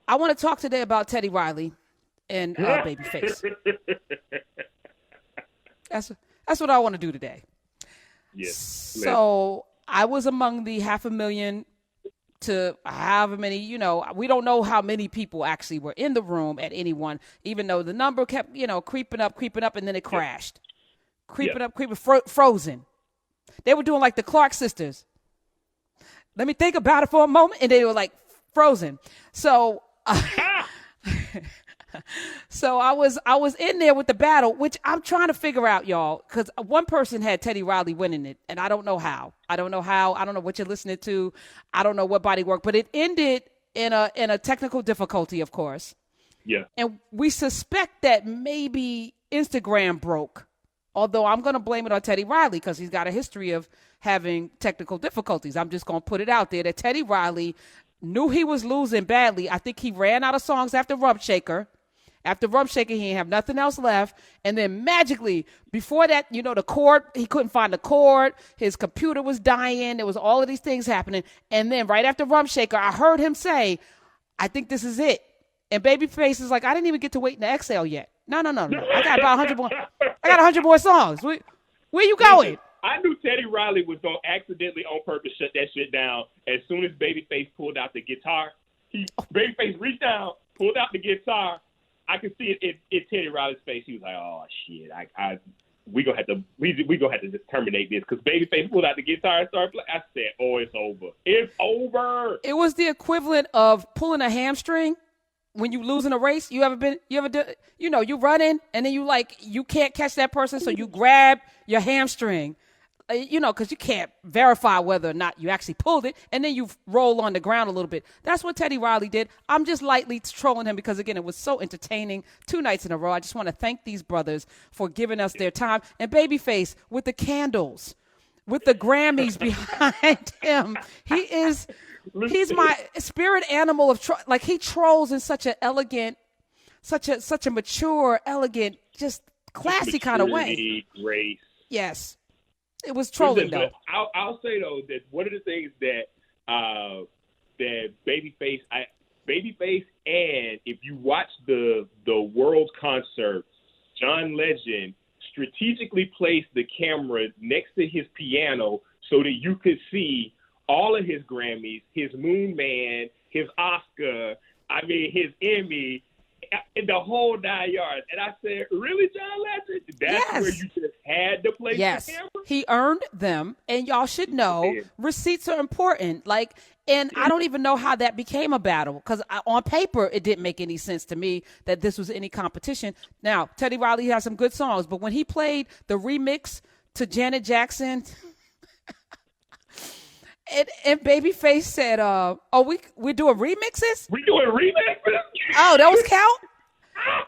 I want to talk today about Teddy Riley and Babyface. That's that's what I want to do today. Yes. Let's. So I was among the 500,000 to however many, we don't know how many people actually were in the room at any one, even though the number kept, creeping up, and then it Yep. crashed. Yep. Creeping up, frozen. They were doing like the Clark sisters. Let me think about it for a moment, and they were like frozen. So Ah! So I was in there with the battle, which I'm trying to figure out, y'all, because one person had Teddy Riley winning it, and I don't know how. I don't know how. I don't know what you're listening to. I don't know what body work, but it ended in a technical difficulty, of course, Yeah. and we suspect that maybe Instagram broke. Although I'm going to blame it on Teddy Riley because he's got a history of having technical difficulties. I'm just going to put it out there that Teddy Riley knew he was losing badly. I think he ran out of songs after Rump Shaker. After Rump Shaker, he didn't have nothing else left. And then magically, before that, the chord, he couldn't find the chord. His computer was dying. There was all of these things happening. And then right after Rump Shaker, I heard him say, I think this is it. And Babyface is like, I didn't even get to wait in the exhale yet. No. I got about 100 more. I got 100 more songs. Where you going? I knew Teddy Riley was gonna accidentally on purpose shut that shit down as soon as Babyface pulled out the guitar. Babyface reached down, pulled out the guitar. I could see it in Teddy Riley's face. He was like, "Oh shit, we gonna have to just terminate this," because Babyface pulled out the guitar and started playing. I said, "Oh, it's over. It's over." It was the equivalent of pulling a hamstring when you lose in a race. You ever do, you running and then you can't catch that person, so you grab your hamstring, because you can't verify whether or not you actually pulled it, and then you roll on the ground a little bit. That's what Teddy Riley did. I'm just lightly trolling him because, again, it was so entertaining 2 nights in a row. I just want to thank these brothers for giving us their time. And Babyface with the candles, with the Grammys behind him. He's my spirit animal of he trolls in such an elegant, such a mature, elegant, just classy kind of way. Maturity, grace. Yes. It was trolling, though. I'll say, though, that one of the things that Babyface, and if you watch the World concert, John Legend strategically placed the camera next to his piano so that you could see all of his Grammys, his Moon Man, his Oscar, his Emmy, in the whole 9 yards. And I said, really, John Legend? That's where you just had to place the camera? He earned them, and y'all should know receipts are important. And I don't even know how that became a battle because on paper, it didn't make any sense to me that this was any competition. Now, Teddy Riley has some good songs, but when he played the remix to Janet Jackson, and Babyface said, we're doing remixes? We doing remixes? Oh, those count?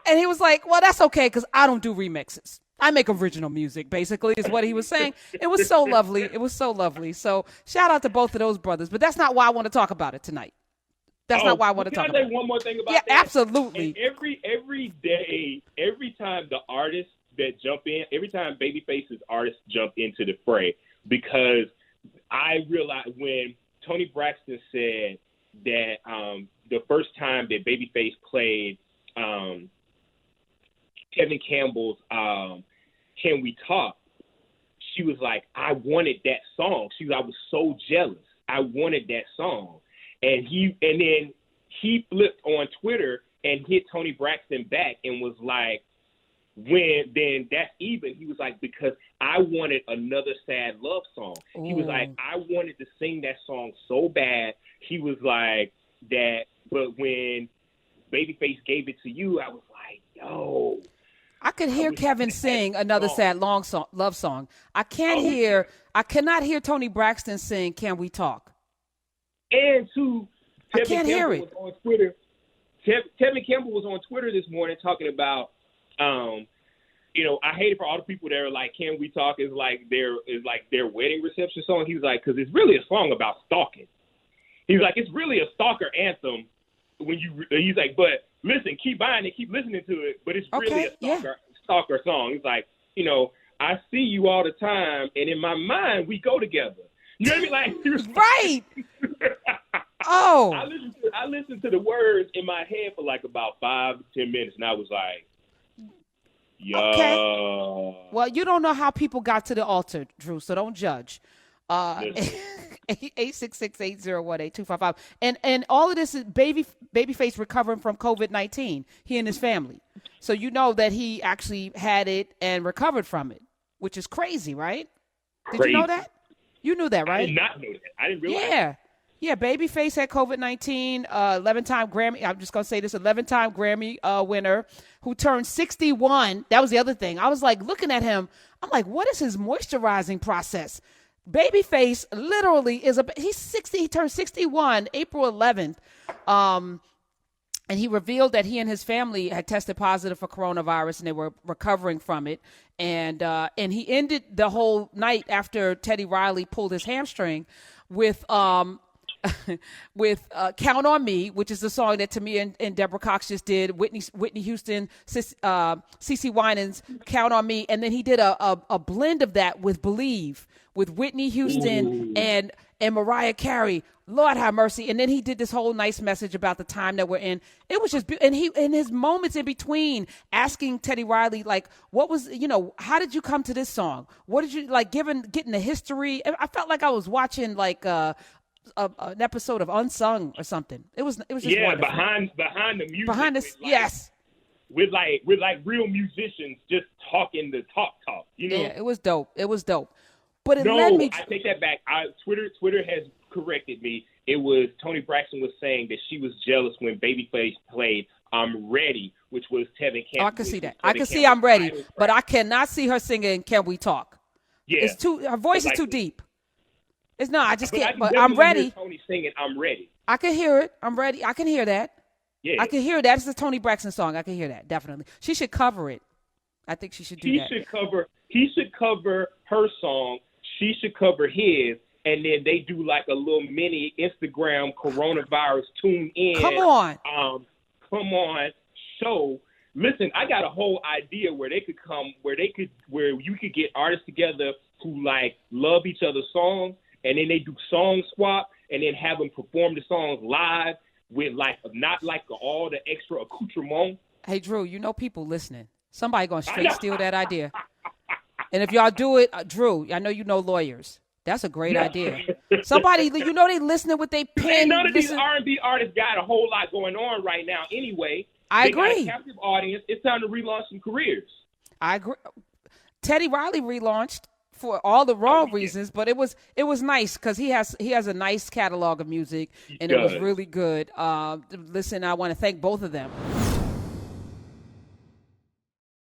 And he was like, well, that's okay because I don't do remixes. I make original music, basically, is what he was saying. It was so lovely. It was so lovely. So shout out to both of those brothers. But that's not why I want to talk about it tonight. That's not why I want to talk about it. Can I say one more thing about that? Yeah, absolutely. And every day, every time the artists that jump in, every time Babyface's artists jump into the fray, because I realized when Tony Braxton said that the first time that Babyface played Kevin Campbell's Can We Talk, she was like, I wanted that song. I was so jealous. I wanted that song. And then he flipped on Twitter and hit Tony Braxton back and was like, then that's even. He was like, because I wanted another sad love song. Ooh. He was like, I wanted to sing that song so bad. He was like that, but when Babyface gave it to you, I was like, yo. I could hear Kevin sing another sad love song. I cannot hear Tony Braxton sing Can We Talk? And I can't hear it. Was on Twitter. Kevin Campbell was on Twitter this morning talking about, I hate it for all the people that are like, Can We Talk is like their wedding reception song. He was like, because it's really a song about stalking. He's like, it's really a stalker anthem. He's like, but listen, keep buying it, keep listening to it, but it's really a stalker song. He's like, I see you all the time, and in my mind, we go together. You know what I mean? Like, right. Oh. I listened to the words in my head for like about 5 to 10 minutes, and I was like, "Yo." Okay. Well, you don't know how people got to the altar, Drew, so don't judge. 866-801-8255. And all of this is Babyface recovering from COVID-19. He and his family. So you know that he actually had it and recovered from it, which is crazy, right? Did you know that? You knew that, right? I did not know that. I didn't realize. Yeah. Yeah, Babyface had COVID-19, 11-time Grammy. I'm just going to say this, 11-time Grammy winner who turned 61. That was the other thing. I was like looking at him. I'm like, what is his moisturizing process? Babyface literally he's 60. He turned 61 April 11th. And he revealed that he and his family had tested positive for coronavirus and they were recovering from it. And he ended the whole night after Teddy Riley pulled his hamstring with "Count on Me," which is the song that Tamia and Deborah Cox just did. Whitney Houston, CeCe Winans, "Count on Me," and then he did a blend of that with "Believe" with Whitney Houston and Mariah Carey. Lord have mercy. And then he did this whole nice message about the time that we're in. It was just, and he, in his moments in between, asking Teddy Riley, like, what was, how did you come to this song? What did you, like, getting the history? I felt like I was watching, like, an episode of Unsung or something. It was just wonderful. behind the music. Behind this, yes. With real musicians just talking the talk. Yeah, it was dope. But it I take that back. Twitter has corrected me. It was Toni Braxton was saying that she was jealous when Babyface played "I'm Ready," which was Tevin Campbell. I can see that. I can see "I'm Ready," but I cannot see her singing "Can We Talk." Yeah, it's too. Her voice is too deep. It's not. I just can't. But I'm ready. Hear Toni singing "I'm Ready." I can hear it. I'm ready. I can hear that. Yeah, I can hear that. It's a Toni Braxton song. I can hear that definitely. She should cover it. I think she should do that. He should cover her song. She should cover his, and then they do like a little mini Instagram coronavirus tune in. Come on show. Listen, I got a whole idea where you could get artists together who like love each other's songs, and then they do song swap, and then have them perform the songs live with not like all the extra accoutrement. Hey Drew, people listening. Somebody gonna straight steal that idea. And if y'all do it, Drew, I know you know lawyers. That's a great idea. Somebody, they listening with their pen. None of these R&B artists got a whole lot going on right now anyway. I agree. They got a captive audience. It's time to relaunch some careers. I agree. Teddy Riley relaunched for all the wrong reasons, but it was nice because he has a nice catalog of music, and it was really good. Listen, I want to thank both of them.